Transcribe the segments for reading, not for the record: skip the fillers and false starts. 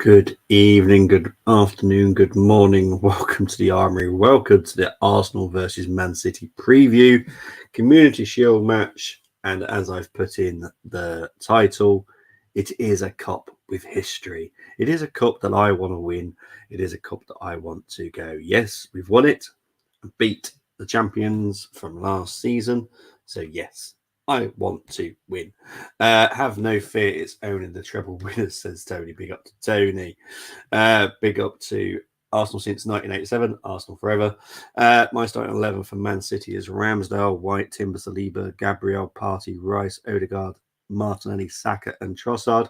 Good evening, good afternoon, good morning. Welcome to the Armoury. Welcome to the Arsenal versus Man City preview, Community Shield match. And as I've put in the title, it is a cup with history. It is a cup that I want to win. It is a cup that I want to go, yes, we've won it, beat the champions from last season. So, yes, I want to win. Have no fear, it's owning the treble winners, says Tony. Big up to Tony. Big up to Arsenal since 1987, Arsenal forever. My starting 11 for Man City is Ramsdale, White, Timber, Saliba, Gabriel, Partey, Rice, Odegaard, Martinelli, Saka, and Trossard.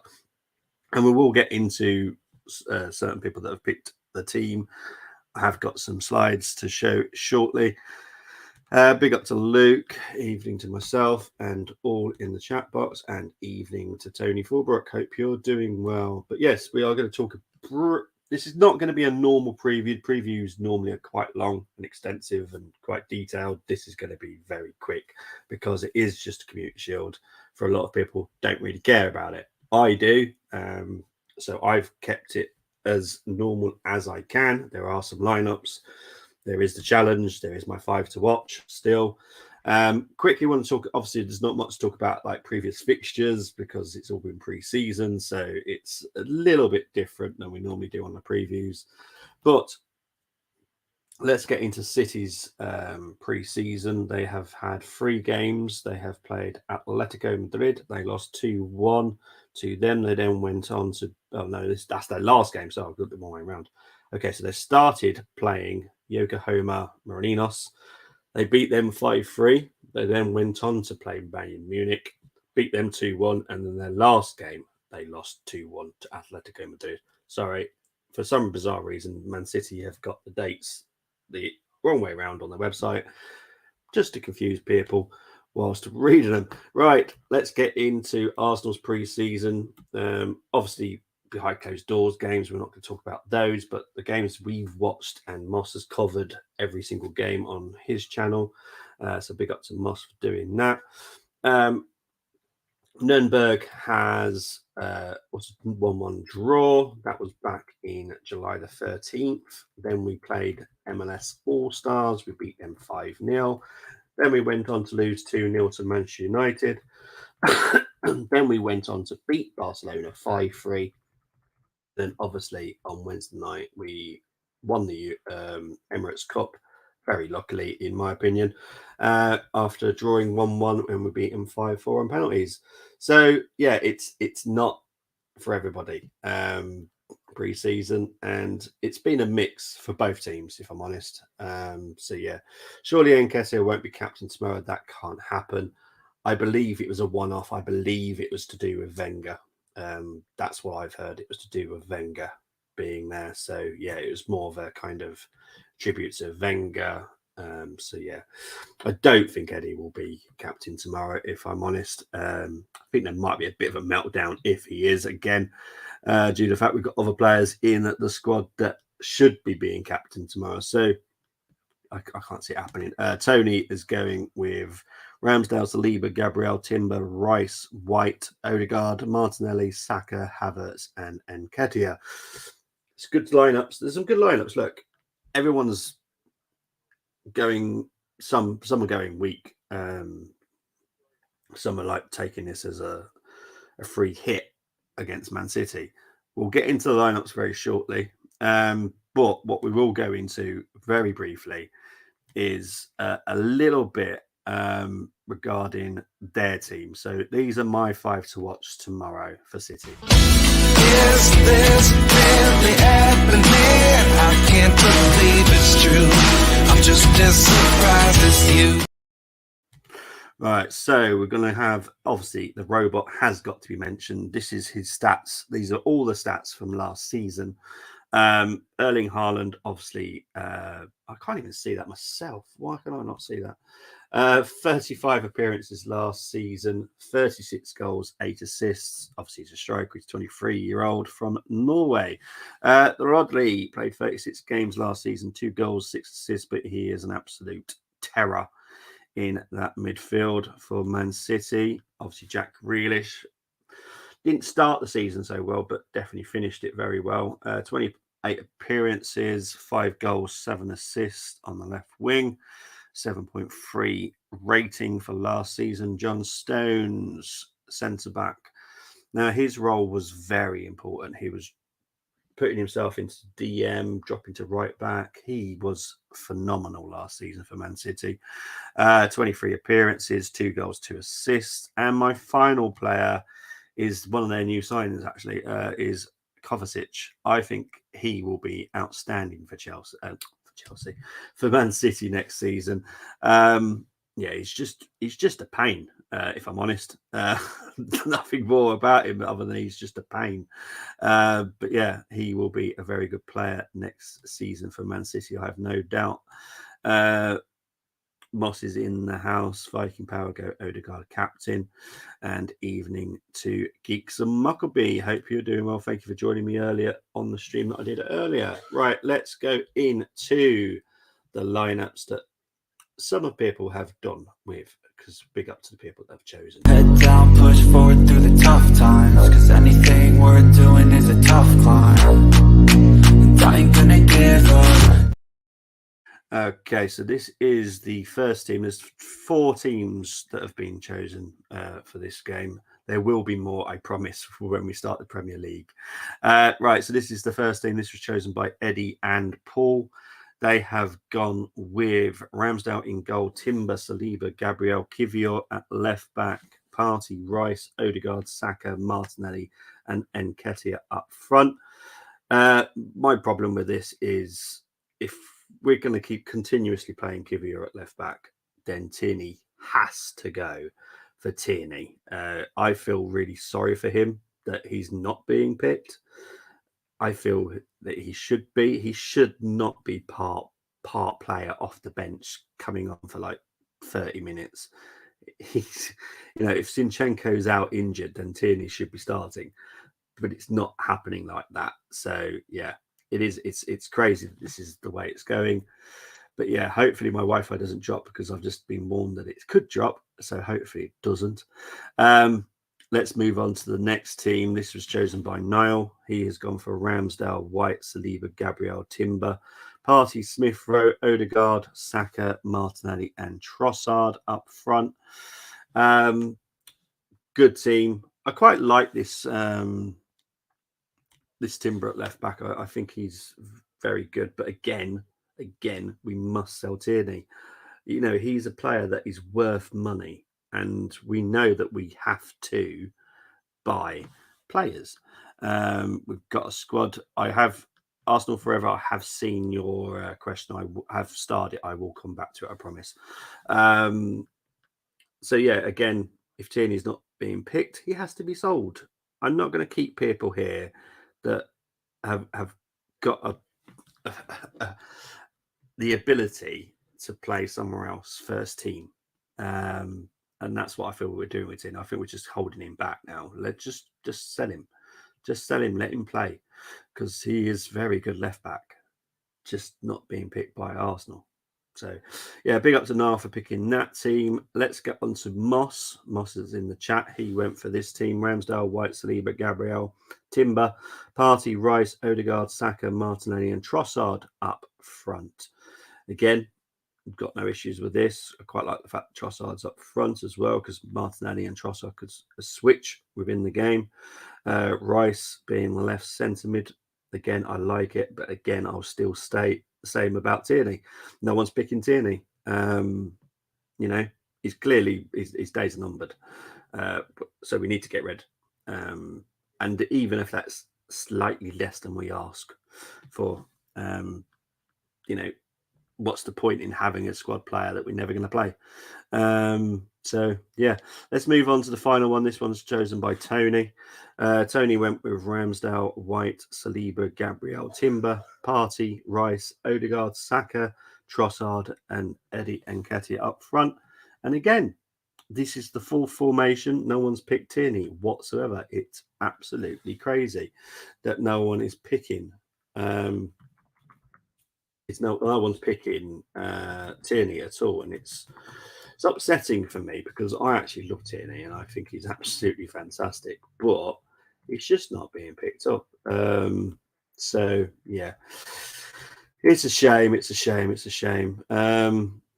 And we will get into certain people that have picked the team. I have got some slides to show shortly. Big up to Luke, evening to myself, and all in the chat box, and evening to Tony Fulbrook. Hope you're doing well. But yes, we are going to talk. This is not going to be a normal preview. Previews normally are quite long and extensive and quite detailed. This is going to be very quick because it is just a Community Shield. For a lot of people, don't really care about it. I do. So I've kept it as normal as I can. There are some lineups. There is the challenge. There is my 5 to watch still. Quickly want to talk, obviously there's not much to talk about like previous fixtures because it's all been pre-season. So it's a little bit different than we normally do on the previews. But let's get into City's pre-season. They have had 3 games. They have played Atletico Madrid. They lost 2-1 to them. They then went on to, that's their last game. So I've got the wrong way around. Okay, so they started playing Yokohama Marinos. They beat them 5-3. They then went on to play Bayern Munich, beat them 2-1, and then their last game, they lost 2-1 to Atletico Madrid. Sorry, for some bizarre reason, Man City have got the dates the wrong way around on their website, just to confuse people whilst reading them. Right, let's get into Arsenal's pre-season. Obviously, behind closed doors games, we're not going to talk about those, but the games we've watched, and Moss has covered every single game on his channel. So big up to Moss for doing that. Nuremberg has was a 1-1 draw. That was back in July the 13th. Then we played MLS All-Stars. We beat them 5-0. Then we went on to lose 2-0 to Manchester United. Then we went on to beat Barcelona 5-3. Then obviously on Wednesday night, we won the Emirates Cup, very luckily, in my opinion, after drawing 1-1 and we beat them 5-4 on penalties. So, yeah, it's not for everybody pre-season, and it's been a mix for both teams, if I'm honest. So, yeah, surely Nketiah won't be captain tomorrow. That can't happen. I believe it was a one-off. I believe it was to do with Wenger. That's what I've heard. It was to do with Wenger being there. So, yeah, it was more of a kind of tribute to Wenger. So, yeah, I don't think Eddie will be captain tomorrow, if I'm honest. I think there might be a bit of a meltdown if he is again, due to the fact we've got other players in the squad that should be being captain tomorrow. So, I can't see it happening. Tony is going with Ramsdale, Saliba, Gabriel, Timber, Rice, White, Odegaard, Martinelli, Saka, Havertz, and Nketiah. It's good lineups. There's some good lineups. Look, everyone's going. Some are going weak. Some are like taking this as a free hit against Man City. We'll get into the lineups very shortly. But what we will go into very briefly is a little bit regarding their team. So these are my 5 to watch tomorrow for City. Is this really happening? I can't believe it's true. I'm just as surprised as you. Right, so we're going to have, obviously, the robot has got to be mentioned. This is his stats. These are all the stats from last season. Erling Haaland, obviously, I can't even see that myself. Why can I not see that? 35 appearances last season, 36 goals, 8 assists. Obviously, he's a striker. He's a 23-year-old from Norway. Rodley played 36 games last season, 2 goals, 6 assists, but he is an absolute terror in that midfield for Man City. Obviously, Jack Grealish Didn't start the season so well, but definitely finished it very well. 28 appearances, 5 goals, 7 assists on the left wing, 7.3 rating for last season. John Stones, centre back. Now, his role was very important. He was putting himself into DM, dropping to right back. He was phenomenal last season for Man City. 23 appearances, 2 goals, 2 assists. And my final player is one of their new signings, actually, is Kovacic. I think he will be outstanding for Chelsea, for Man City next season. He's just a pain, if I'm honest. Nothing more about him other than he's just a pain. But yeah, he will be a very good player next season for Man City, I have no doubt. Moss is in the house. Viking Power Go Odegaard captain. And evening to Geeks and Muckleby. Hope you're doing well. Thank you for joining me earlier on the stream that I did earlier. Right, let's go into the lineups that some of people have done with, because big up to the people that have chosen. Head down, push forward through the tough times, because anything worth doing is a tough climb, and I ain't gonna give up. Okay, so this is the first team. There's 4 teams that have been chosen for this game. There will be more, I promise, for when we start the Premier League. Right, so this is the first team. This was chosen by Eddie and Paul. They have gone with Ramsdale in goal, Timber, Saliba, Gabriel, Kivior at left back, Partey, Rice, Odegaard, Saka, Martinelli, and Nketiah up front. My problem with this is if we're going to keep continuously playing Kivior at left back, then Tierney has to go for Tierney. I feel really sorry for him that he's not being picked. I feel that he should be. He should not be part player off the bench coming on for like 30 minutes. He's, if Zinchenko's out injured, then Tierney should be starting, but it's not happening like that. So yeah, it is. It's crazy that this is the way it's going. But yeah, hopefully my Wi-Fi doesn't drop, because I've just been warned that it could drop. So hopefully it doesn't. Let's move on to the next team. This was chosen by Niall. He has gone for Ramsdale, White, Saliba, Gabriel, Timber, Partey, Smith Rowe, Odegaard, Saka, Martinelli, and Trossard up front. Good team. I quite like this this Timber at left back. I think he's very good. But again, we must sell Tierney. He's a player that is worth money, and we know that we have to buy players. We've got a squad. I have Arsenal Forever. I have seen your question. I have started. I will come back to it, I promise. So yeah, again, if Tierney's not being picked, he has to be sold. I'm not going to keep people here that have got the ability to play somewhere else first team. And that's what I feel we're doing with him. I think we're just holding him back now. Let's just sell him. Just sell him, let him play, because he is very good left back, just not being picked by Arsenal. So, yeah, big up to Niall for picking that team. Let's get on to Moss. Moss is in the chat. He went for this team: Ramsdale, White, Saliba, Gabriel, Timber, Partey, Rice, Odegaard, Saka, Martinelli, and Trossard up front. Again, we've got no issues with this. I quite like the fact that Trossard's up front as well, because Martinelli and Trossard could switch within the game. Rice being the left centre mid. Again, I like it, but again, I'll still stay the same about Tierney. No one's picking Tierney. He's clearly his days are numbered. So we need to get rid. And even if that's slightly less than we ask for, what's the point in having a squad player that we're never going to play? So yeah, let's move on to the final one. This one's chosen by Tony. Tony went with Ramsdale, White, Saliba, Gabriel, Timber, Partey, Rice, Odegaard, Saka, Trossard, and Eddie Nketiah up front. And again, this is the full formation. No one's picked Tierney whatsoever. It's absolutely crazy that no one is picking. No one's picking Tierney at all, and it's upsetting for me, because I actually love Tierney and I think he's absolutely fantastic. But It's just not being picked up. So yeah, it's a shame. It's a shame. It's a shame.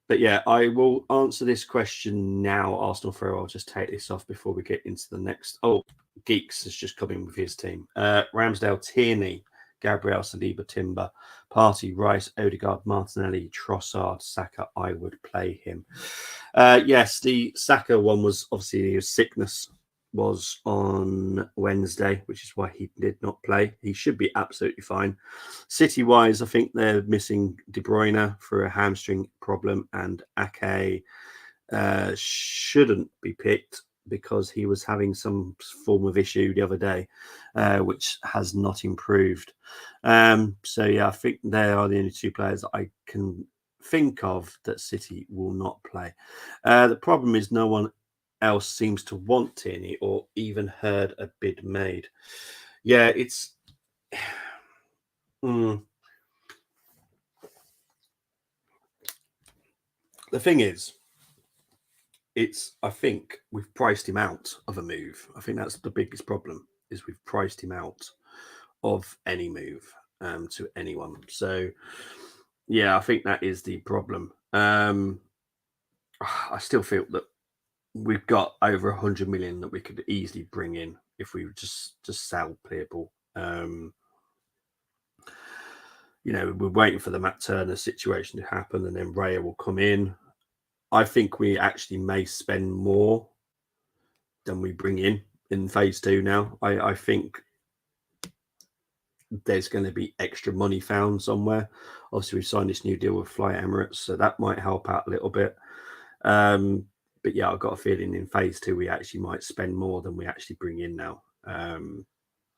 But yeah, I will answer this question now. Arsenal throw. I'll just take this off before we get into the next. Oh, Geeks has just come in with his team. Ramsdale, Tierney, Gabriel, Saliba, Timber, Partey, Rice, Odegaard, Martinelli, Trossard, Saka. I would play him. Yes, the Saka one was obviously his sickness was on Wednesday, which is why he did not play. He should be absolutely fine. City-wise, I think they're missing De Bruyne for a hamstring problem, and Ake shouldn't be picked because he was having some form of issue the other day, which has not improved. So yeah, I think they are the only two players that I can think of that City will not play. The problem is no one else seems to want Tierney or even heard a bid made. Yeah, it's the thing is, I think we've priced him out of a move. I think that's the biggest problem is we've priced him out of any move to anyone. So yeah, I think that is the problem. I still feel that we've got over 100 million that we could easily bring in if we just sell people. We're waiting for the Matt Turner situation to happen, and then Raya will come in. I think we actually may spend more than we bring in phase 2 now. I think there's going to be extra money found somewhere. Obviously, we've signed this new deal with Fly Emirates, so that might help out a little bit. But yeah, I've got a feeling in phase 2 we actually might spend more than we actually bring in now.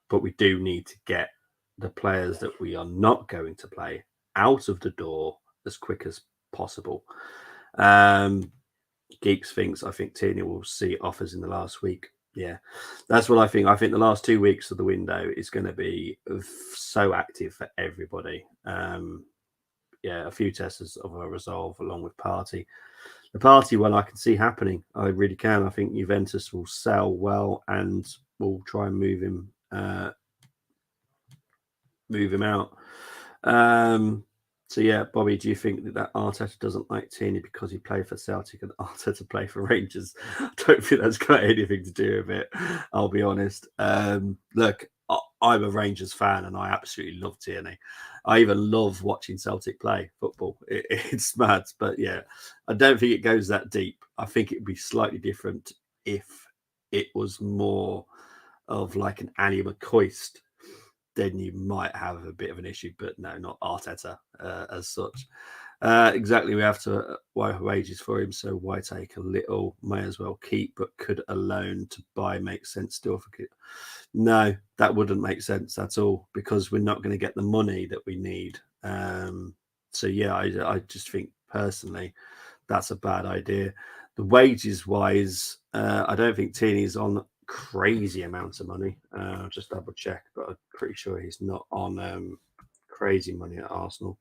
But we do need to get the players that we are not going to play out of the door as quick as possible. Geeks thinks I think Tierney will see offers in the last week. Yeah, that's what I think. I think the last 2 weeks of the window is going to be so active for everybody. A few tests of a resolve along with Partey. The Partey one I can see happening. I really can. I think Juventus will sell well and will try and move him out. So yeah, Bobby, do you think that Arteta doesn't like Tierney because he played for Celtic and Arteta played for Rangers? I don't think that's got anything to do with it. I'll be honest. Look, I'm a Rangers fan and I absolutely love Tierney. I even love watching Celtic play football. It's mad, but yeah, I don't think it goes that deep. I think it'd be slightly different if it was more of like an Ali McCoist. Then you might have a bit of an issue, but no, not Arteta as such. Exactly, we have to wages for him, so why take a little? May as well keep, but could a loan to buy make sense still? No, that wouldn't make sense at all because we're not going to get the money that we need. So yeah, I just think personally that's a bad idea. The wages wise, I don't think Tierney's on crazy amounts of money. I'll just double check, but I'm pretty sure he's not on crazy money at Arsenal.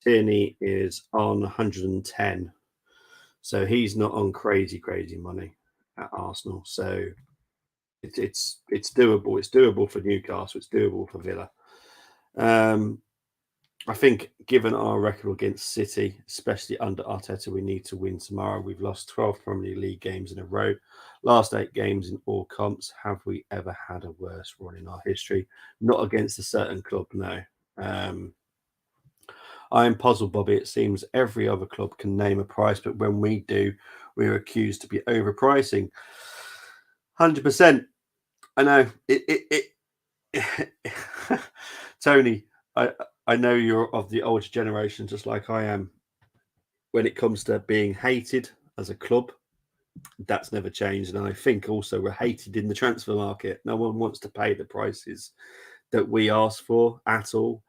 Tierney is on 110, so he's not on crazy money at Arsenal. So it's doable. It's doable for Newcastle. It's doable for Villa. I think given our record against City, especially under Arteta, we need to win tomorrow. We've lost 12 Premier League games in a row. Last 8 games in all comps. Have we ever had a worse run in our history? Not against a certain club, no. I am puzzled, Bobby. It seems every other club can name a price, but when we do, we're accused to be overpricing. 100%. I know. Tony, I know you're of the older generation, just like I am. When it comes to being hated as a club, that's never changed. And I think also we're hated in the transfer market. No one wants to pay the prices that we ask for at all.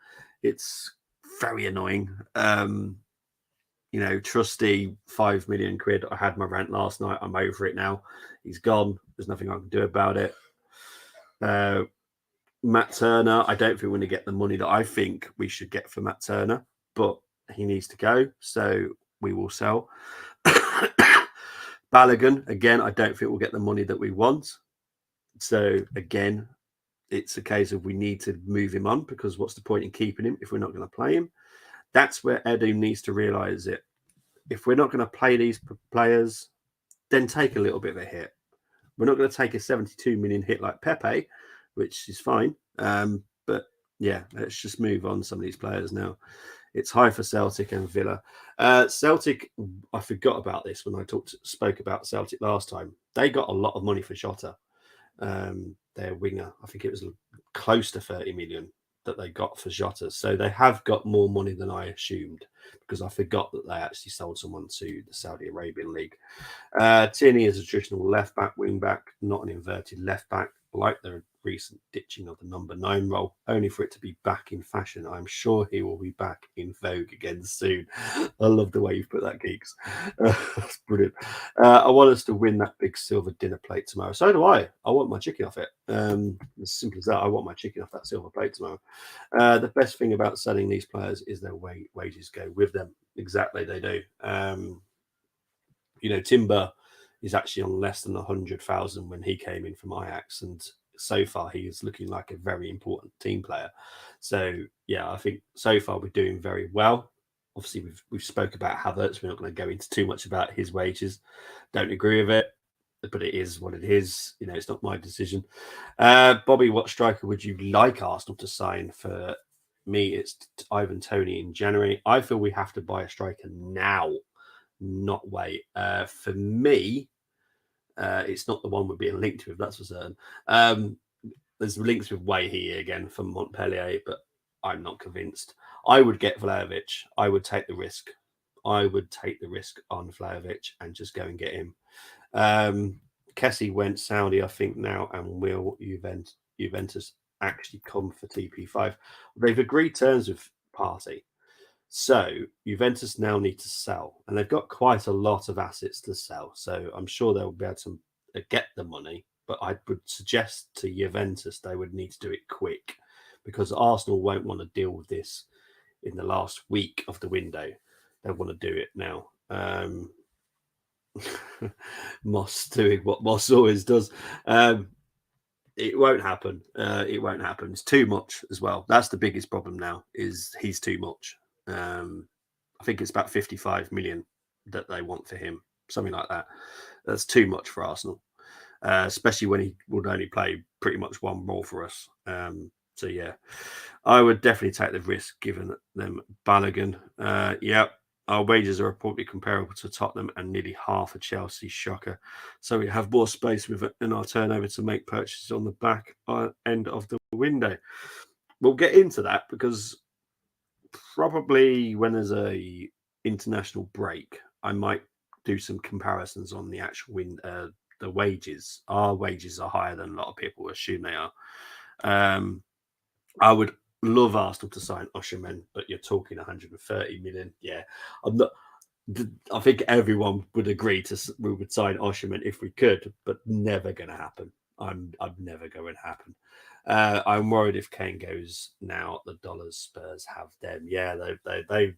It's very annoying. Trusty 5 million quid. I had my rant last night. I'm over it now. He's gone. There's nothing I can do about it. Matt Turner, I don't think we're going to get the money that I think we should get for Matt Turner, but he needs to go, so we will sell. Balogun, again, I don't think we'll get the money that we want. So, again, it's a case of we need to move him on, because what's the point in keeping him if we're not going to play him? That's where Edu needs to realise it. If we're not going to play these players, then take a little bit of a hit. We're not going to take a 72 million hit like Pepe, which is fine. But yeah, let's just move on some of these players now. It's high for Celtic and Villa. Celtic, I forgot about this when I spoke about Celtic last time. They got a lot of money for Jota, their winger. I think it was close to 30 million that they got for Jota. So they have got more money than I assumed, because I forgot that they actually sold someone to the Saudi Arabian League. Tierney is a traditional left back, wing back, not an inverted left back, like the recent ditching of the number 9 role, only for it to be back in fashion. I'm sure he will be back in vogue again soon. I love the way you've put that, Geeks. That's brilliant. I want us to win that big silver dinner plate tomorrow. So do I. I want my chicken off it. As simple as that. I want my chicken off that silver plate tomorrow. The best thing about selling these players is their wages go with them. Exactly, they do. Timber is actually on less than 100,000 when he came in from Ajax, and so far he is looking like a very important team player. So yeah, I think so far we're doing very well. Obviously, we've spoke about Havertz. We're not going to go into too much about his wages. Don't agree with it, but it is what it is. It's not my decision. Bobby, what striker would you like Arsenal to sign? For me, it's Ivan Toney in January. I feel we have to buy a striker now, not wait. For me, it's not the one we're being linked with, that's for certain. There's links with Wayhe again from Montpellier, but I'm not convinced. I would get Vlahovic. I would take the risk. I would take the risk on Vlahovic and just go and get him. Kessie went Saudi, I think, now, and will Juventus actually come for TP5? They've agreed terms with Partey. So Juventus now need to sell, and they've got quite a lot of assets to sell. So I'm sure they'll be able to get the money, but I would suggest to Juventus they would need to do it quick, because Arsenal won't want to deal with this in the last week of the window. They want to do it now. Moss doing what Moss always does. It won't happen. It won't happen. It's too much as well. That's the biggest problem now, is he's too much. I think it's about 55 million that they want for him, something like that. That's too much for Arsenal, especially when he would only play pretty much one role for us. So yeah, I would definitely take the risk given them Balogun. Yeah, our wages are probably comparable to Tottenham and nearly half of Chelsea. Shocker. So we have more space within our turnover to make purchases on the back end of the window. We'll get into that, because probably when there's a international break, I might do some comparisons on the actual the wages. Our wages are higher than a lot of people assume they are. I would love Arsenal to sign Osimhen, but you're talking 130 million. Yeah, I'm not. I think everyone would agree we would sign Osimhen if we could, but never going to happen. I'm never going to happen. I'm worried if Kane goes now, the dollars Spurs have them. Yeah, they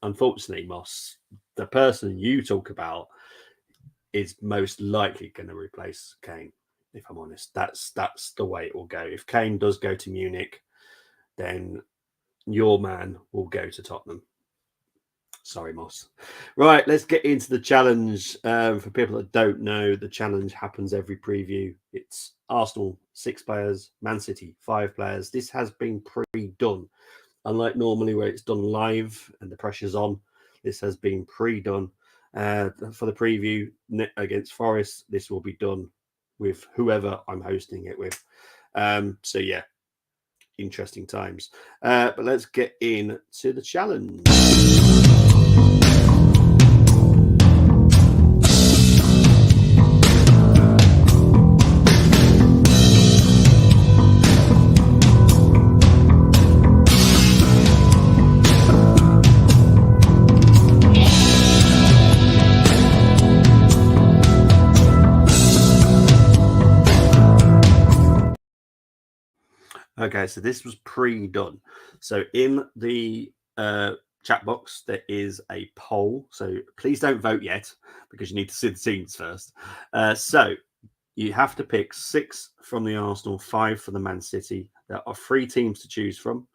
unfortunately, Moss, the person you talk about is most likely going to replace Kane. If I'm honest, that's the way it will go. If Kane does go to Munich, then your man will go to Tottenham. Sorry, Moss. Right, let's get into the challenge. For people that don't know, the challenge happens every preview. It's Arsenal 6 players, Man City 5 players. This has been pre-done. Unlike normally where it's done live and the pressure's on, this has been pre-done. For the preview against Forest, this will be done with whoever I'm hosting it with. So yeah, interesting times. But let's get into the challenge. Okay, so this was pre-done. So in the chat box, there is a poll. So please don't vote yet, because you need to see the teams first. So You have to pick 6 from the Arsenal, 5 for the Man City. There are 3 teams to choose from.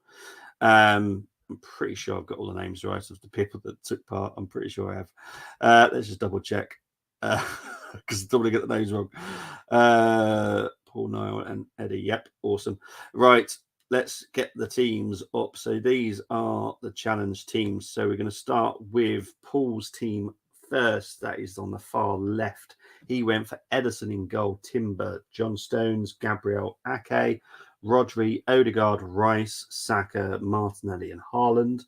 I'm pretty sure I've got all the names right of the people that took part. I'm pretty sure I have. Let's just double check because I don't want to get the names wrong. Paul, Niall, and Eddie. Yep, awesome. Right, let's get the teams up. So these are the challenge teams. So we're going to start with Paul's team first. That is on the far left. He went for Ederson in goal, Timber, John Stones, Gabriel Ake, Rodri, Odegaard, Rice, Saka, Martinelli, and Haaland.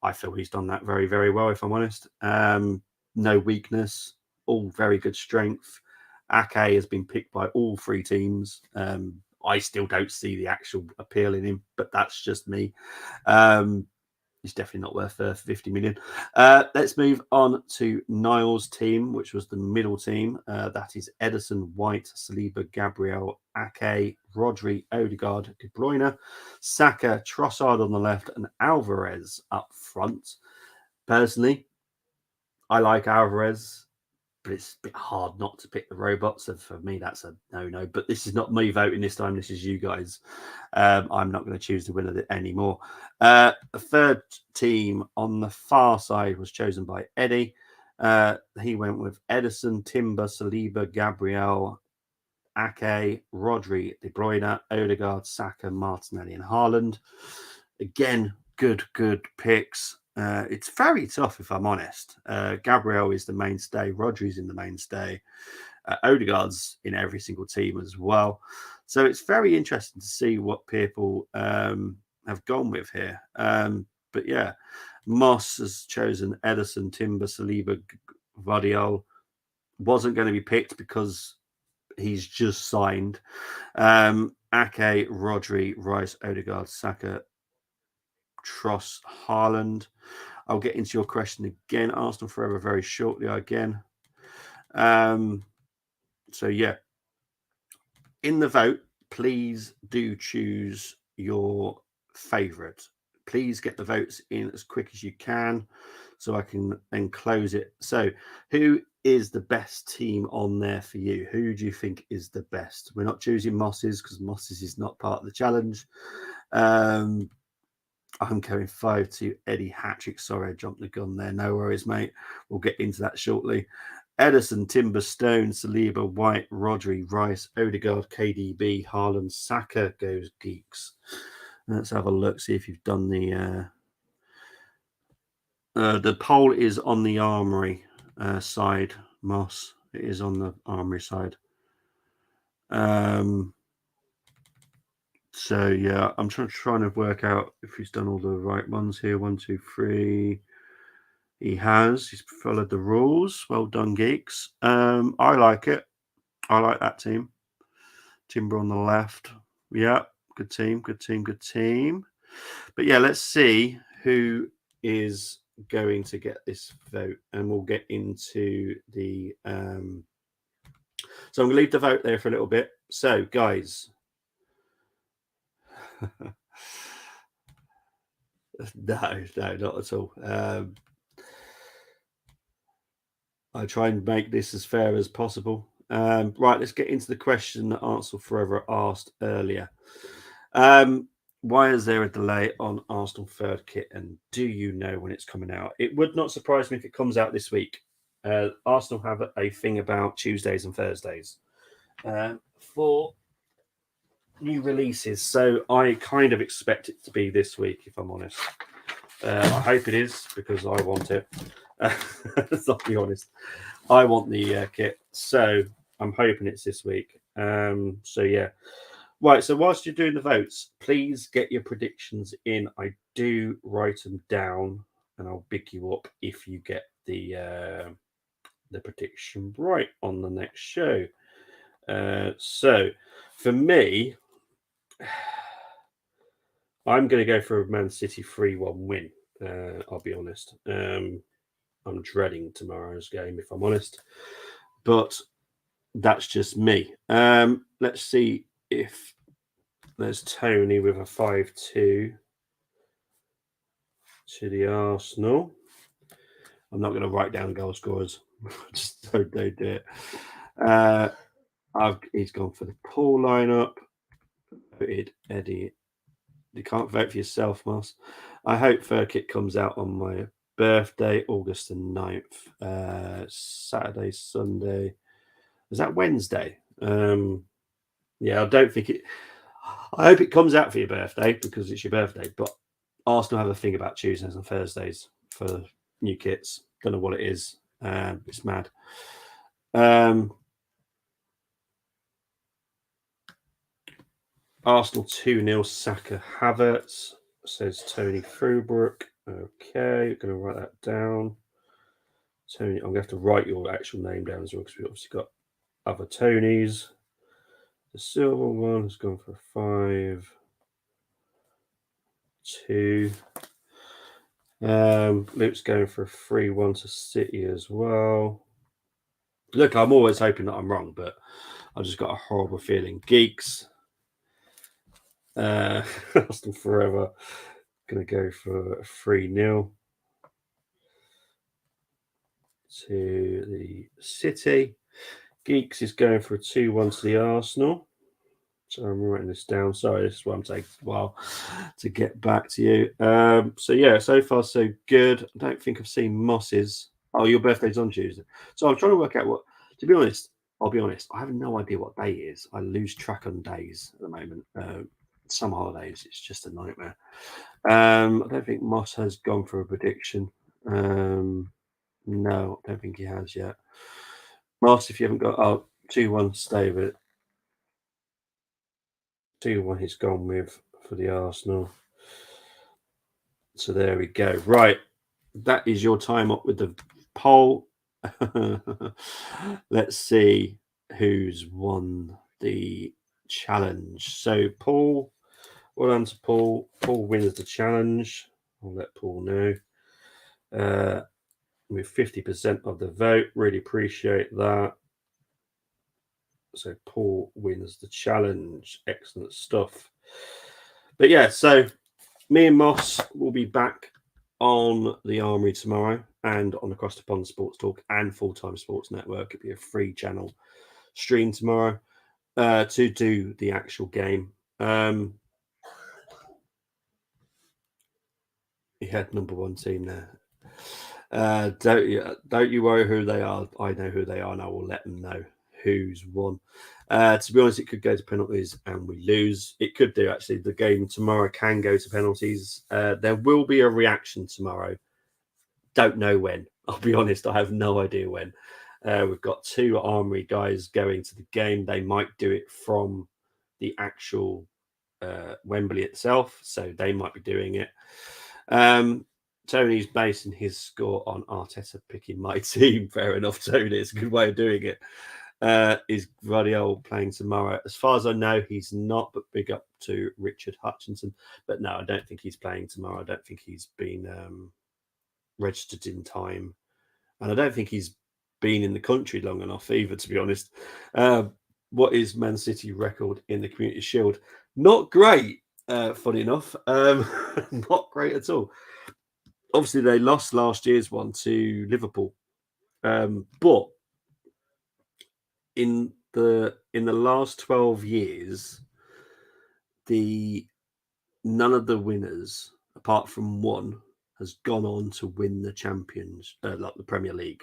I feel he's done that very, very well, if I'm honest. No weakness, all very good strength. Ake has been picked by all 3 teams. I still don't see the actual appeal in him, but that's just me. He's definitely not worth 50 million. Let's move on to Niall's team, which was the middle team. That is Ederson, White, Saliba, Gabriel, Ake, Rodri, Odegaard, De Bruyne, Saka, Trossard on the left, and Alvarez up front. Personally, I like Alvarez, but it's a bit hard not to pick the robot. So for me, that's a no-no. But this is not me voting this time. This is you guys. I'm not going to choose the winner anymore. The third team on the far side was chosen by Eddie. He went with Ederson, Timber, Saliba, Gabriel, Ake, Rodri, De Bruyne, Odegaard, Saka, Martinelli, and Haaland. Again, good picks. It's very tough, if I'm honest. Gabriel is the mainstay. Rodri's in the mainstay. Odegaard's in every single team as well. So it's very interesting to see what people have gone with here. But yeah, Moss has chosen Ederson, Timber, Saliba, Vardiol. Wasn't going to be picked because he's just signed. Ake, Rodri, Rice, Odegaard, Saka, Tross, Haaland. I'll get into your question again, Arsenal Forever, very shortly again. So yeah, in the vote, please do choose your favourite. Please get the votes in as quick as you can so I can then close it. So who is the best team on there for you? Who do you think is the best? We're not choosing Moss's because Moss's is not part of the challenge. I'm going 5-2 Eddie Hattrick. Sorry, I jumped the gun there. No worries, mate. We'll get into that shortly. Ederson, Timber, Stone, Saliba, White, Rodri, Rice, Odegaard, KDB, Haaland, Saka goes Geeks. Let's have a look, see if you've done the poll is on the Armoury side, Moss. It is on the Armoury side. So yeah, I'm trying to work out if he's done all the right ones here. 1, 2, 3. He has. He's followed the rules. Well done, Geeks. I like it. I like that team. Timber on the left. Yeah, good team. But yeah, let's see who is going to get this vote, and we'll get into the. So I'm going to leave the vote there for a little bit. So, guys. No, not at all. I try and make this as fair as possible. Right, let's get into the question that Arsenal Forever asked earlier. Why is there a delay on Arsenal third kit, and do you know when it's coming out? It would not surprise me if it comes out this week. Arsenal have a thing about Tuesdays and Thursdays for new releases, so I kind of expect it to be this week, if I'm honest. I hope it is because I want it. Let's not be honest. I want the kit, so I'm hoping it's this week. So yeah. Right, so whilst you're doing the votes, please get your predictions in. I do write them down, and I'll pick you up if you get the prediction right on the next show. So for me, I'm going to go for a Man City 3-1 win. I'll be honest. I'm dreading tomorrow's game, if I'm honest. But that's just me. Let's see if there's Tony with a 5-2 to the Arsenal. I'm not going to write down goal scorers. Just don't do it. He's gone for the Paul lineup. Voted Eddie. You can't vote for yourself, Moss. I hope Furkit comes out on my birthday, August the 9th. Saturday, Sunday. Is that Wednesday? Yeah, I don't think it. I hope it comes out for your birthday because it's your birthday. But Arsenal have a thing about Tuesdays and Thursdays for new kits. Don't know what it is. It's mad. Arsenal 2-0, Saka Havertz, says Tony Frubrook. Okay, going to write that down. Tony, I'm going to have to write your actual name down as well because we obviously got other Tonys. The silver one has gone for 5-2. Luke's going for a 3-1 to City as well. Look, I'm always hoping that I'm wrong, but I've just got a horrible feeling. Geeks. Arsenal forever. Going to go for a 3-0 to the City. Geeks is going for a 2-1 to the Arsenal. So I'm writing this down. Sorry, this is why I'm taking a while to get back to you. So yeah, so far so good. I don't think I've seen Moss's. Oh, your birthday's on Tuesday. So I'm trying to work out what. To be honest, I'll be honest. I have no idea what day it is. I lose track on days at the moment. Some holidays, it's just a nightmare. I don't think Moss has gone for a prediction. No, I don't think he has yet. Moss, if you haven't got 2-1, stay with it. 2-1 he's gone with for the Arsenal. So there we go. Right. That is your time up with the poll. Let's see who's won the challenge. So Paul, well done to Paul. Paul wins the challenge. I'll let Paul know. With 50% of the vote. Really appreciate that. So Paul wins the challenge. Excellent stuff. But yeah, so me and Moss will be back on the Armoury tomorrow and on Across the Pond Sports Talk and Full Time Sports Network. It'll be a free channel stream tomorrow to do the actual game. You had number one team there. Don't you worry who they are. I know who they are, and I will let them know who's won. To be honest, it could go to penalties and we lose. It could do, actually. The game tomorrow can go to penalties. There will be a reaction tomorrow. Don't know when. I'll be honest, I have no idea when. We've got two Armoury guys going to the game. They might do it from the actual Wembley itself, so they might be doing it. Tony's basing his score on Arteta picking my team. Fair enough, Tony. It's a good way of doing it. Is Guardiola playing tomorrow? As far as I know, he's not, but big up to Richard Hutchinson. But no, I don't think he's playing tomorrow. I don't think he's been registered in time. And I don't think he's been in the country long enough either, to be honest. What is Man City record in the Community Shield? Not great, funny enough. Not great at all. Obviously, they lost last year's one to Liverpool. But in the last 12 years, none of the winners, apart from one, has gone on to win the champions, like the Premier League.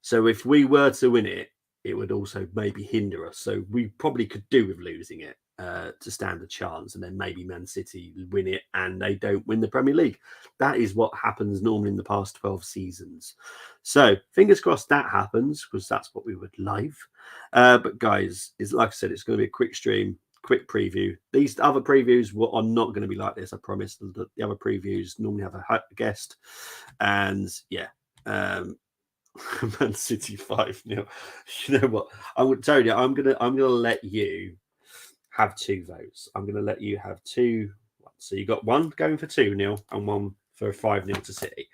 So if we were to win it, it would also maybe hinder us. So we probably could do with losing it to stand a chance, and then maybe Man City win it and they don't win the Premier League. That is what happens normally in the past 12 seasons. So fingers crossed that happens, because that's what we would like. But guys, is like I said, it's going to be a quick stream, quick preview. These other previews are not going to be like this, I promise. The other previews normally have a guest, and yeah. Man City 5-0. You know what? I'm gonna let you have two votes. I'm gonna let you have two. So you got one going for 2-0 and one for 5-0 to City.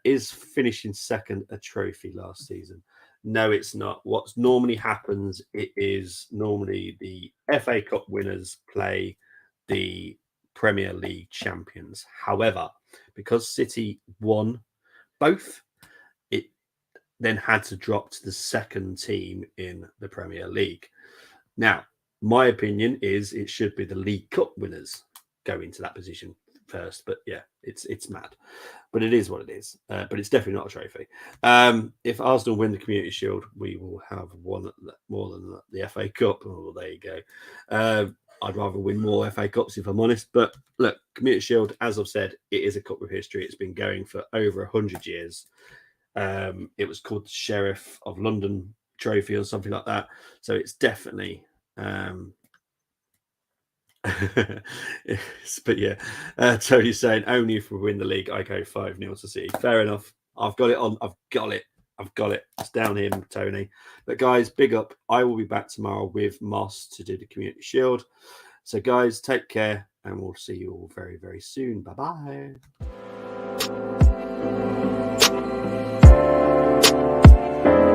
Is finishing second a trophy last season? No, it's not. What's normally happens, it is normally the FA Cup winners play the Premier League champions. However, because City won both, then had to drop to the second team in the Premier League. Now, my opinion is it should be the League Cup winners go into that position first. But yeah, it's mad. But it is what it is. But it's definitely not a trophy. If Arsenal win the Community Shield, we will have one more than the FA Cup. Oh, there you go. I'd rather win more FA Cups if I'm honest. But look, Community Shield, as I've said, it is a cup with history. It's been going for over 100 years. It was called the Sheriff of London Trophy or something like that. So it's definitely but yeah, Tony's saying only if we win the league, I go 5-0 to City. Fair enough. I've got it on. I've got it. It's down him, Tony. But guys, big up. I will be back tomorrow with Moss to do the Community Shield. So guys, take care, and we'll see you all very, very soon. Bye bye.